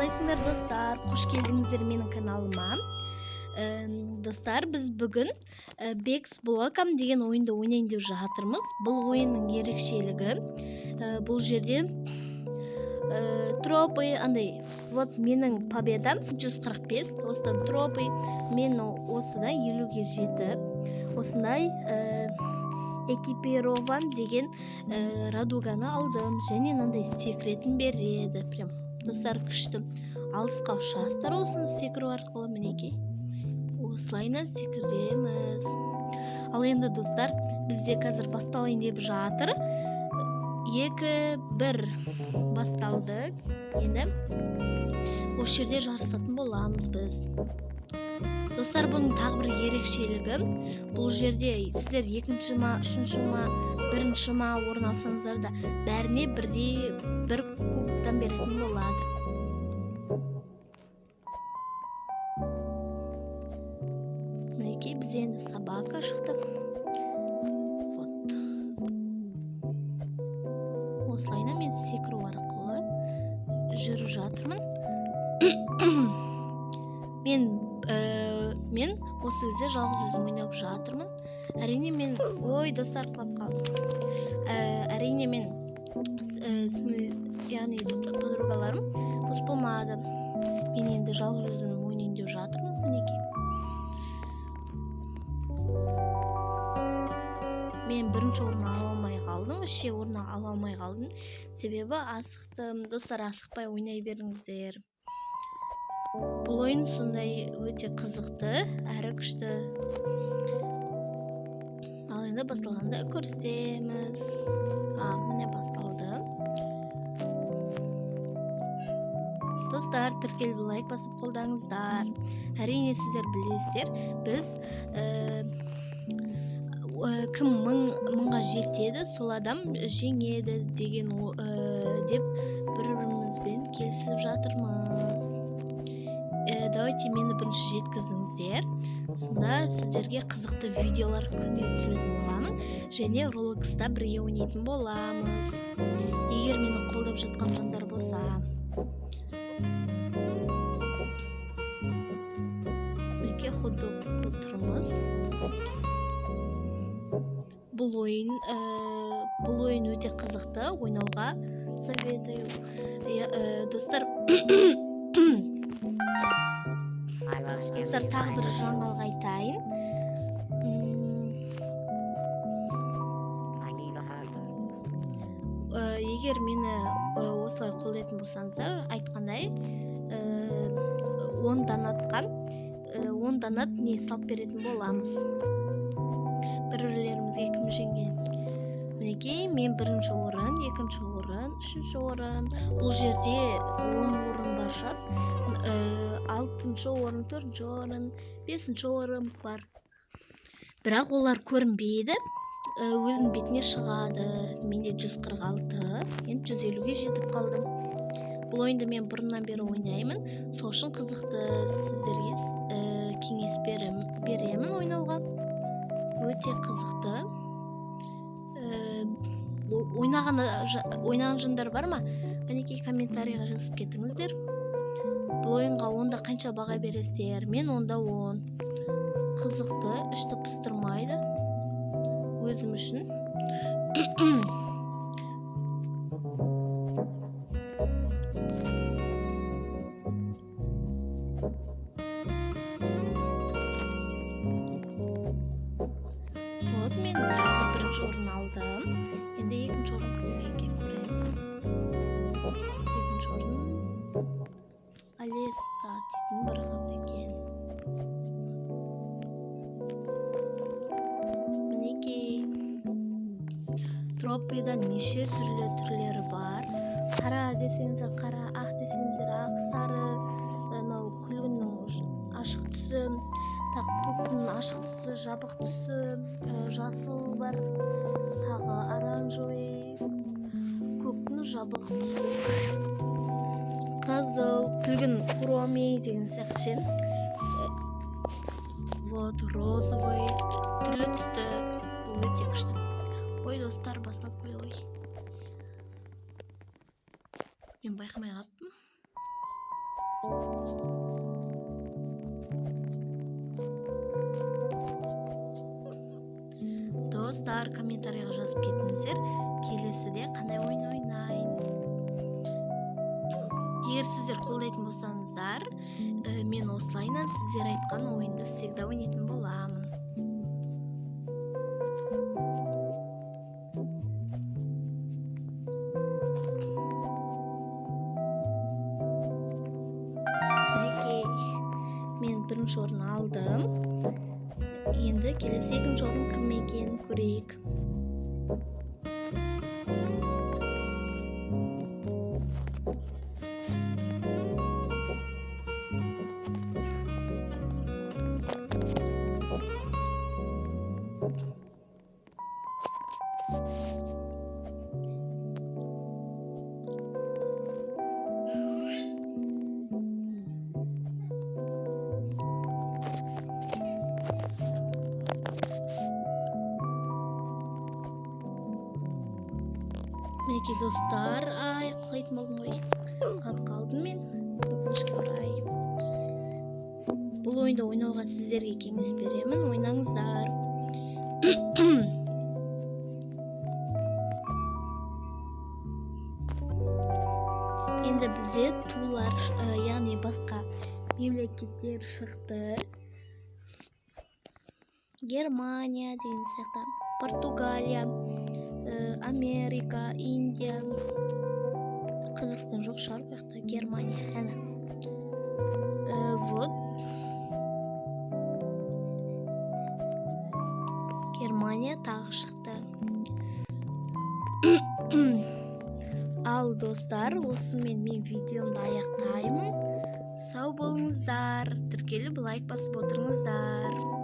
қалайсыңдар достар? Қош келдіңіздер менің каналыма. Достар, біз бүгін Bex Blockum деген ойынды ойнайын деп жатырмыз. Бұл ойынның ерекшелігі, бұл жерде тропы андай, вот менің победам 145, осыдан тропы, мен осыдан 50-ге жетіп, осындай экипирован деген радуганы алдым, және мынандай секретін береді. Прям достар, күшті. Алысқа ұшасыздар осыны секіру арқылы, мінекей. Осылайна секіреміз. Ал енді достар, бізде қазір басталайын деп жатыр. 2-1 басталды. Енді осы жерде жарысатын боламыз біз. Достар, бұның тағы бір ерекшелігі, бұл жерде сіздер 2-ші ма, 3-ші ма, 1-ші ма орын алсаңыздар да бәріне бірдей бір кубтан беретін болады. Мінекей, біз енді собака шықтық. Вот. Осылайна мен секіру арқылы жүріп жатырмын. Мен осы кезде жалғыз өзім ойнап жатырмын. Әрине мен, ой, достар, құлап қалдым. Әрине мен, яғни подругаларым бос болмады. Мен енді жалғыз өзім ойнайын деп жатырмын, мінекей. Мен бірінші орын ала алмай қалдым, вообще орын ала алмай қалдым. Себебі асықтым. Достар, асықпай ойнай беріңіздер. Бұл ойын сондай өте қызықты, әрі күшті. Ал енді басталғанда көрсетеміз. Міне басталды. Достар, тіркеліп лайк басып қолдаңыздар. Әрине сіздер білесіздер, біз кім мыңға жетеді, сол адам жеңеді деген деп бір-бірімізбен келісіп жатырмыз. Давайте мені бірінші жеткізіңіздер. Сонда сіздерге қызықты видеолар күнде түсіретін боламын, және Robloxта бірге ойнайтын боламыз. Егер мені қолдап жатқан жандар болса. Мінекей ходдок тұрмыз. Бұл ойын өте қызықты, ойнауға советую. Достар, тағы бір жаңалық айтайын. Егер мені осылай қолдайтын болсаңыздар, айтқандай 10 донат не салып беретін боламыз. Бірлерімізге кім жеңген? Мінекей, мен 1-ші орын, 2-ші орын, 3-ші орын. Бұл жерде 10 орын бар шығар. 6-ші орын, 4-ші орын, 5-ші орын бар. Бірақ олар көрінбейді. Өзінің бетіне шығады. Менде 146, мен 150-ге жетіп қалдым. Бұл ойынды мен бұрыннан бері ойнаймын. Сол үшін қызықты, сіздерге кеңес беремін ойнауға. Өте қызықты. Ойнаған жандар бар ма? Мінекей комментарийға жазып кетіңіздер. Бұл ойынға 10-да қанша баға бересіздер? Мен 10-да 10. Қызықты, ішті пыстырмайды. Өзім үшін. Вот, мен тағы 1-ші орын алдым. Енді 2-ші орын кімге көреміз. 2-ші орын Алеса дейтін бір қыз екен. Мінекей, тропыдан неше түрлері бар. Қара десеңіздер қара, ақ десеңіздер ақ, сары, күлгіннің ашық түсі, көктің ашық түсі, жабық түсі, жасыл бар, тағы оранжевый, көктің жабық түсі, қызыл, күлгін хромей деген сияқты. Вот, розовый, түрлі түсті, өте күшті. Ой, достар, бастап қойды. Мен байқамай қалыппын. Достар, комментарийға жазып кетіңіздер, келесіде қандай ойын ойнайын. Егер сіздер қолдайтын болсаңыздар, мен осылайынан сіздер айтқан ойынды всегда ойнайтын боламын. Мен бірінші орын алдым. Енді келесі екінші орын кім екенін көрейік. Мінекей достар, құлайтын болдым ғой. Қалып қалдым мен. Өкінішке орай. Бұл ойынды ойнауға сіздерге кеңес беремін, ойнаңыздар. Енді бізде тулар, яғни басқа мемлекеттер шықты. Германия деген сияқты, Португалия, Америка, Индия, Қазақстан жоқ шығар, бұяқта Германия. Вот. Германия тағы шықты. Ал достар, осымен мен видеомды аяқтаймын. Сау болыңыздар, тіркеліп лайк басып отырыңыздар.